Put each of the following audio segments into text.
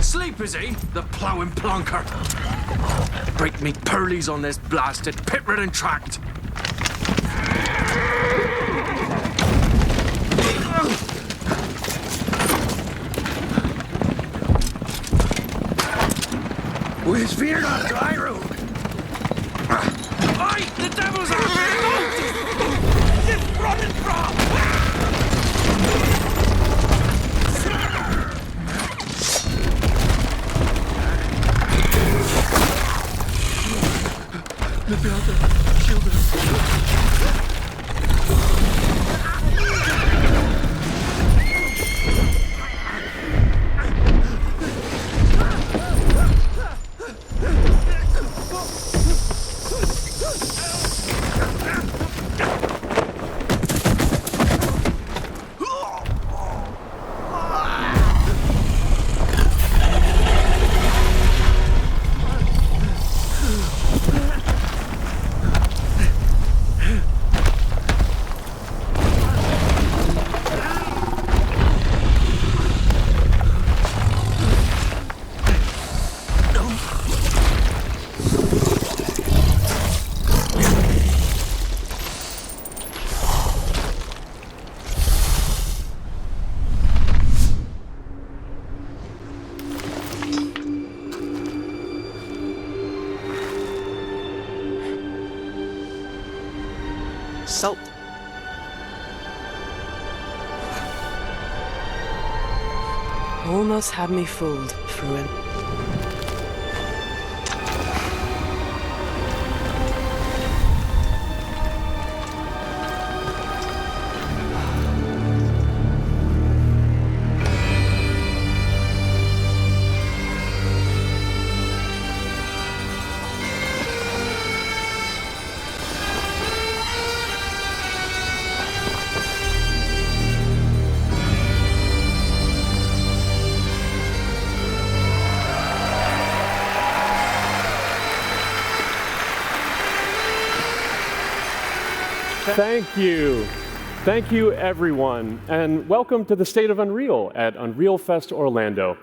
Sleep, is he? The ploughing plonker. Break me pearlies on this blasted pit-ridden tract. Where's fear not to Iroh? Aye, the devil's out there! This running from! Let me out there. Shield her. Salt. Almost had me fooled, Fruin. Thank you. Thank you, everyone, and welcome to the State of Unreal at Unreal Fest Orlando.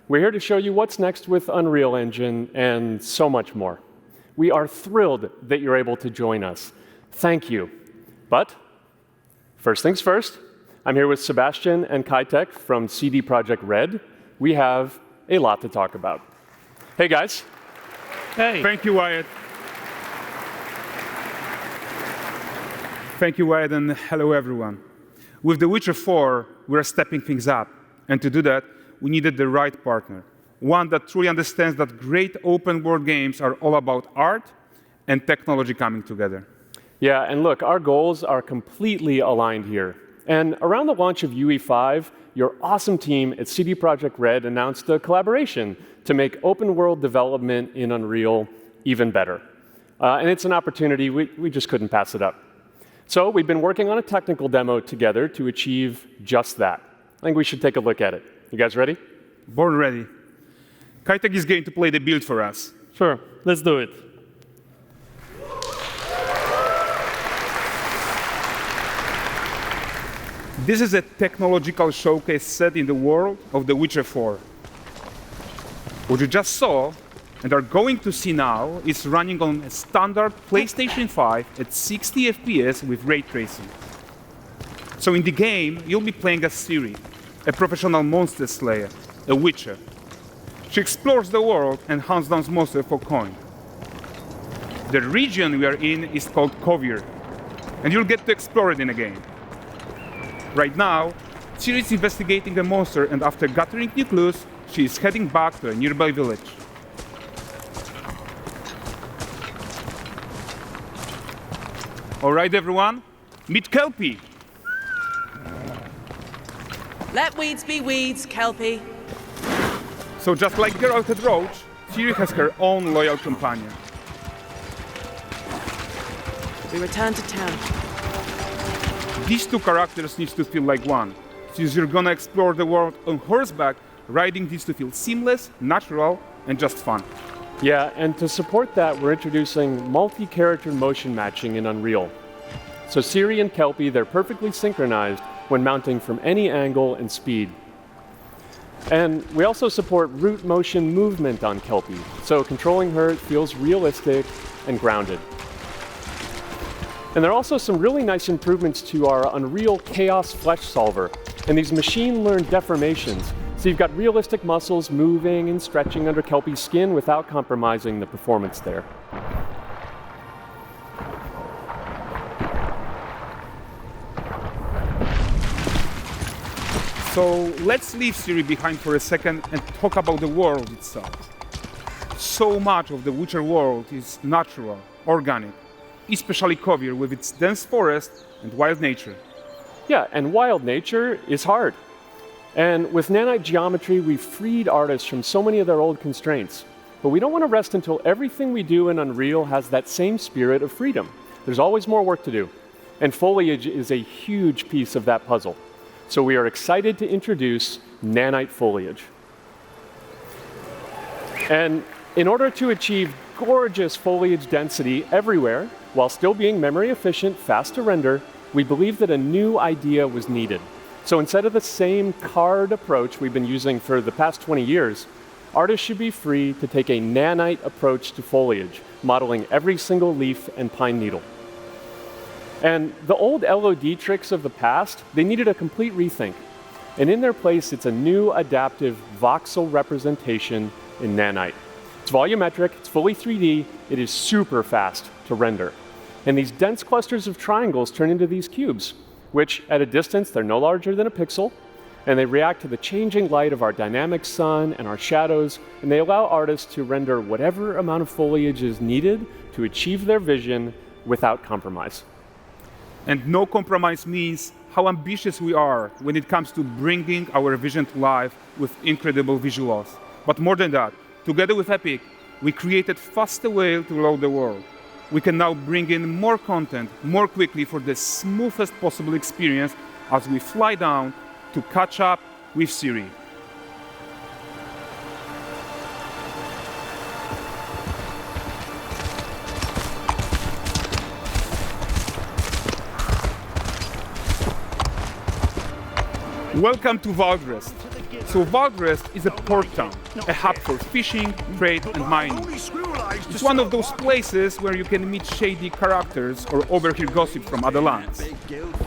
We're here to show you what's next with Unreal Engine and so much more. We are thrilled that you're able to join us. Thank you. But first things first, I'm here with Sebastian and Kitek from CD Projekt Red. We have a lot to talk about. Hey, guys. Hey. Thank you, Wyatt. Thank you, Wyatt, and hello, everyone. With The Witcher 4, we're stepping things up. And to do that, we needed the right partner, one that truly understands that great open-world games are all about art and technology coming together. Yeah, and look, our goals are completely aligned here. And around the launch of UE5, your awesome team at CD Projekt Red announced a collaboration to make open-world development in Unreal even better. And it's an opportunity, we just couldn't pass it up. So we've been working on a technical demo together to achieve just that. I think we should take a look at it. You guys ready? Born ready. Kitek is going to play the build for us. Sure, let's do it. This is a technological showcase set in the world of The Witcher 4. What you just saw and are going to see now is running on a standard PlayStation 5 at 60 FPS with ray tracing. So in the game, you'll be playing as Ciri, a professional monster slayer, a witcher. She explores the world and hunts down monsters for coin. The region we are in is called Kovir, and you'll get to explore it in a game. Right now, Ciri is investigating a monster, and after gathering new clues, she is heading back to a nearby village. All right, everyone, Meet Kelpie. Let weeds be weeds, Kelpie. So just like Geralt and Roach, Ciri has her own loyal companion. We return to town. These two characters need to feel like one. Since you're gonna explore the world on horseback, riding needs to feel seamless, natural, and just fun. Yeah, and to support that, we're introducing multi-character motion matching in Unreal. So Ciri and Kelpie, they're perfectly synchronized when mounting from any angle and speed. And we also support root motion movement on Kelpie, so controlling her feels realistic and grounded. And there are also some really nice improvements to our Unreal Chaos Flesh Solver and these machine-learned deformations. So you've got realistic muscles moving and stretching under Kelpie's skin without compromising the performance there. So let's leave Ciri behind for a second and talk about the world itself. So much of the Witcher world is natural, organic, especially Kovir with its dense forest and wild nature. Yeah, and wild nature is hard. And with nanite geometry, we've freed artists from so many of their old constraints. But we don't want to rest until everything we do in Unreal has that same spirit of freedom. There's always more work to do. And foliage is a huge piece of that puzzle. So we are excited to introduce nanite foliage. And in order to achieve gorgeous foliage density everywhere, while still being memory efficient, fast to render, we believe that a new idea was needed. So instead of the same card approach we've been using for the past 20 years, artists should be free to take a nanite approach to foliage, modeling every single leaf and pine needle. And the old LOD tricks of the past, they needed a complete rethink. And in their place, it's a new adaptive voxel representation in nanite. It's volumetric, it's fully 3D, it is super fast to render. And these dense clusters of triangles turn into these cubes, which at a distance, they're no larger than a pixel, and they react to the changing light of our dynamic sun and our shadows, and they allow artists to render whatever amount of foliage is needed to achieve their vision without compromise. And no compromise means how ambitious we are when it comes to bringing our vision to life with incredible visuals. But more than that, together with Epic, we created faster way to load the world. We can now bring in more content more quickly for the smoothest possible experience as we fly down to catch up with Ciri. Welcome to Valdrest. So Valdrest is a port town, a hub for fishing, trade and mining. It's one of those places where you can meet shady characters or overhear gossip from other lands.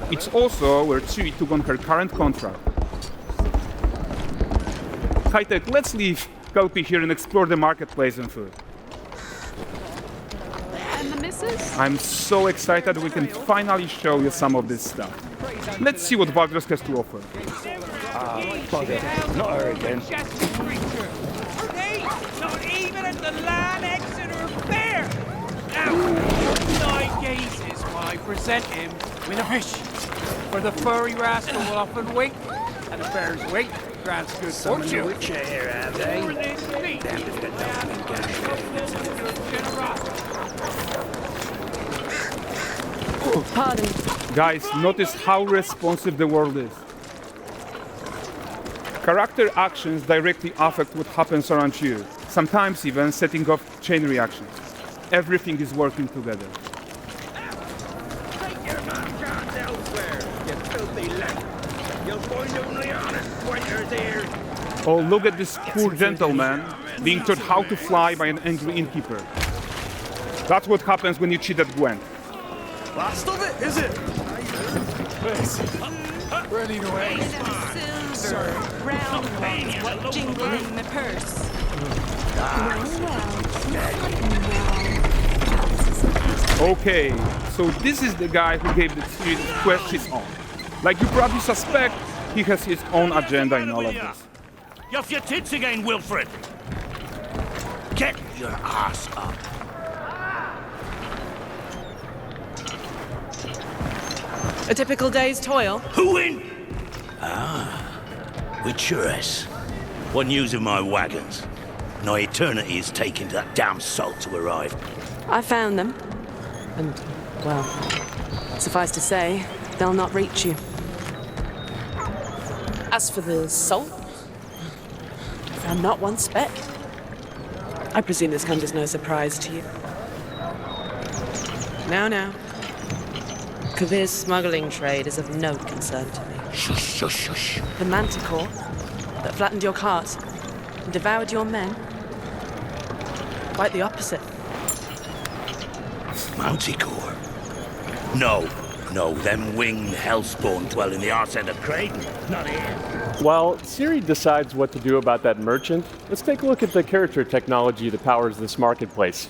It's also where Ciri took on her current contract. High-tech, let's leave Kelpie here and explore the marketplace and food. And the missus? I'm so excited we can finally show you some of this stuff. Let's see what Valdrest has to offer. Bugger. Not her again. Hey, not even at the Land Exeter Fair! Now, 9 gazes while I present him with a fish. For the furry rascal will often wink, and the fair's weight grants good fortune. Which here, have they? Pardon. Guys, notice how responsive the world is. Character actions directly affect what happens around you, sometimes even setting off chain reactions. Everything is working together. Take your chance elsewhere, you filthy lamp. You'll find only honest pointers here. Oh, look at this poor gentleman being taught how to fly by an angry innkeeper. That's what happens when you cheat at Gwent. Last of it, is it? Ready to aim. Silver, round ones, what jingle in the purse. Okay, so this is the guy who gave the series quest his own. Like you probably suspect, he has his own agenda in all of this. You're off your tits again, Wilfred. Get your ass up. A typical day's toil. Who in? Ah, with sure is. One using my wagons. No eternity is taking that damn salt to arrive. I found them. And, well, suffice to say, they'll not reach you. As for the salt, I found not one speck. I presume this comes as no surprise to you. Now. Kavir's smuggling trade is of no concern to me. Shush, shush, shush. The manticore that flattened your cart and devoured your men? Quite the opposite. Manticore? No, them winged hellspawn dwell in the arse end of Creighton. Not here. While Siri decides what to do about that merchant, let's take a look at the character technology that powers this marketplace.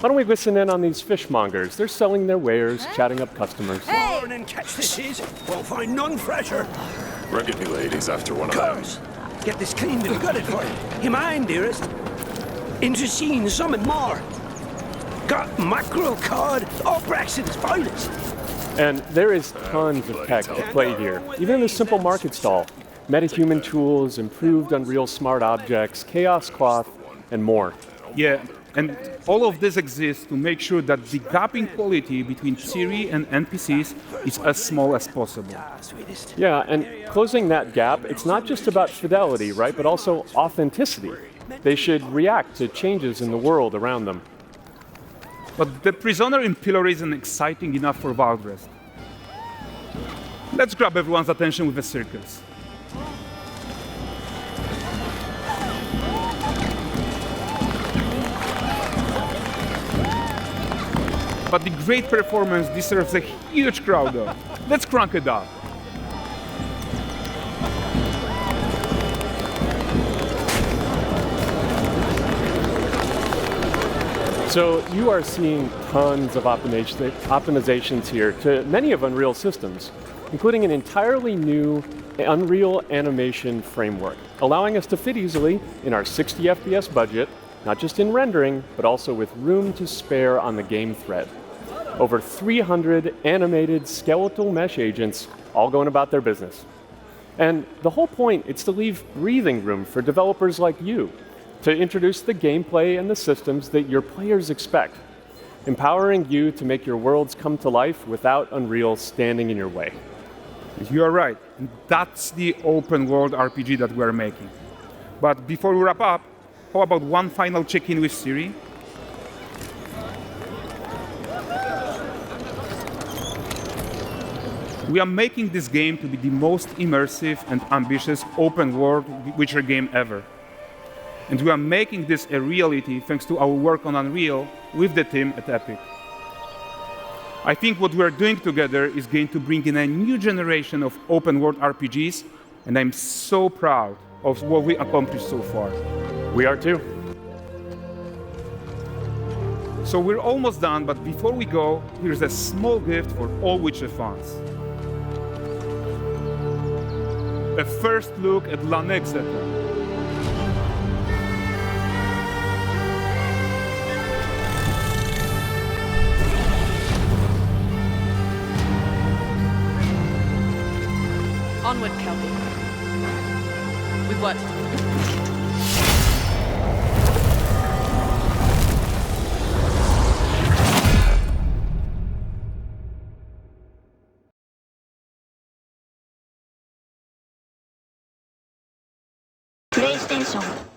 Why don't we listen in on these fishmongers? They're selling their wares, chatting up customers. Morning, catch this is. Won't find none fresher. Ready, ladies, after one of them. Course. Get this cleaned and gutted for you. You mind, dearest? Interesting, something more. Got mackerel, cod, all Braxton's finest. And there is tons of tech at play here, even in this simple market stall. Metahuman tools, improved Unreal smart objects, chaos cloth, and more. Yeah, and all of this exists to make sure that the gap in quality between Siri and NPCs is as small as possible. Yeah, and closing that gap, it's not just about fidelity, right, but also authenticity. They should react to changes in the world around them. But the prisoner in Pillory isn't exciting enough for Valdrest. Let's grab everyone's attention with a circus. But the great performance deserves a huge crowd though. Let's crank it up. So you are seeing tons of optimizations here to many of Unreal systems, including an entirely new Unreal animation framework, allowing us to fit easily in our 60 FPS budget, not just in rendering, but also with room to spare on the game thread. Over 300 animated skeletal mesh agents all going about their business. And the whole point is to leave breathing room for developers like you to introduce the gameplay and the systems that your players expect, empowering you to make your worlds come to life without Unreal standing in your way. You are right. That's the open world RPG that we're making. But before we wrap up, how about one final check-in with Siri? We are making this game to be the most immersive and ambitious open world Witcher game ever. And we are making this a reality thanks to our work on Unreal with the team at Epic. I think what we are doing together is going to bring in a new generation of open world RPGs, and I'm so proud of what we accomplished so far. We are too. So we're almost done, but before we go, here's a small gift for all Witcher fans. A first look at Lanexeter. Onward, Kelby. We've worked. PlayStation